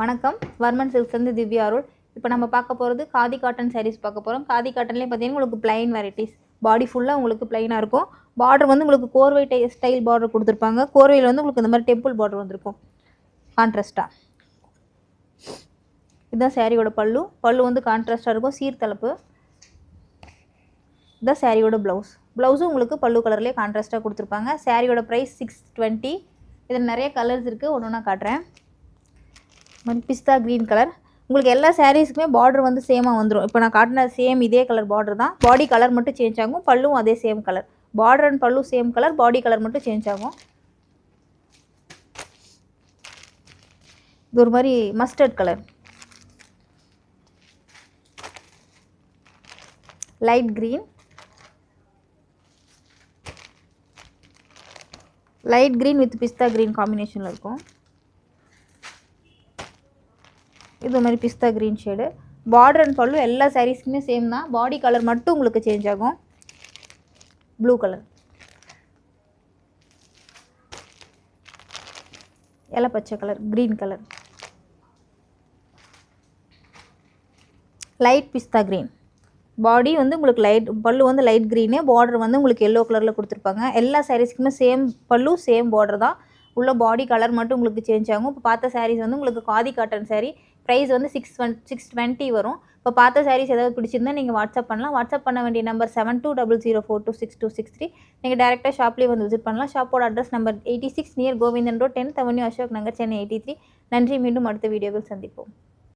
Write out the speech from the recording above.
வணக்கம். வர்மன் சில்க்ஸ்லேருந்து திவ்யா அருள். இப்போ நம்ம பார்க்க போகிறது காதி காட்டன் சாரீஸ் பார்க்க போகிறோம். காதி காட்டன்லேயே பார்த்தீங்கன்னா உங்களுக்கு பிளைன் வெரைட்டிஸ், பாடி ஃபுல்லாக உங்களுக்கு பிளைனாக இருக்கும். பார்டர் வந்து உங்களுக்கு கோர்வை ஸ்டைல் பார்டர் கொடுத்துருப்பாங்க. கோர்வையில் வந்து உங்களுக்கு இந்த மாதிரி டெம்பிள் பார்டர் வந்திருக்கும் கான்ட்ராஸ்ட்டாக. இதுதான் சாரியோட பல்லு. பல்லு வந்து கான்ட்ராஸ்ட்டாக இருக்கும், சீர்தளப்பு. இதுதான் சாரியோட ப்ளவுஸும் உங்களுக்கு பல்லு கலர்லேயே கான்ட்ராஸ்ட்டாக கொடுத்துருப்பாங்க. சாரியோட ப்ரைஸ் 620. இதில் நிறைய கலர்ஸ் இருக்குது, ஒன்று ஒன்றா காட்டுறேன். பிஸ்தா க்ரீன் கலர். உங்களுக்கு எல்லா சாரீஸுக்குமே பார்டர் வந்து சேமாக வந்துடும். இப்போ நான் காட்டின சேம் இதே கலர் பார்டர் தான், பாடி கலர் மட்டும் சேஞ்ச் ஆகும். பல்லும் அதே சேம் கலர், பார்டர் அண்ட் பல்லு சேம் கலர், பாடி கலர் மட்டும் சேஞ்ச் ஆகும். இது ஒரு மாதிரி mustard colour, light green, light green with pista green காம்பினேஷனில் இருக்கும். இது மாதிரி pista green shade. Border and பல்லு எல்லா சாரீஸ்க்குமே சேம் தான், பாடி கலர் மட்டும் உங்களுக்கு சேஞ்ச் ஆகும். ப்ளூ கலர், இலை பச்சை கலர், க்ரீன் கலர், லைட் பிஸ்தா க்ரீன். பாடி வந்து உங்களுக்கு லைட், பல்லு வந்து லைட் க்ரீனு, பார்டர் வந்து உங்களுக்கு எல்லோ கலரில் கொடுத்துருப்பாங்க. எல்லா சாரீஸ்க்குமே சேம் பல்லு சேம் பார்டர் தான், உள்ள பாடி கலர் மட்டும் உங்களுக்கு சேஞ்ச் ஆகும். இப்போ பார்த்த சாரீஸ் வந்து உங்களுக்கு காதி காட்டன் சாரீ, ப்ரைஸ் வந்து 620 வரும். இப்போ பார்த்த சாரீஸ் ஏதாவது பிடிச்சிருந்தா நீங்கள் வாட்ஸ்அப் பண்ணலாம். வாட்ஸ்அப் பண்ண வேண்டிய நம்பர் 7200426263. நீங்கள் டேரெக்டாக ஷாப்லேயே வந்து விசிட் பண்ணலாம். ஷாப்போட address number 86 near Govindan road, 10th avenue, Ashok Nagar, Chennai 83. நன்றி. மீண்டும் அடுத்த வீடியோவில் சந்திப்போம்.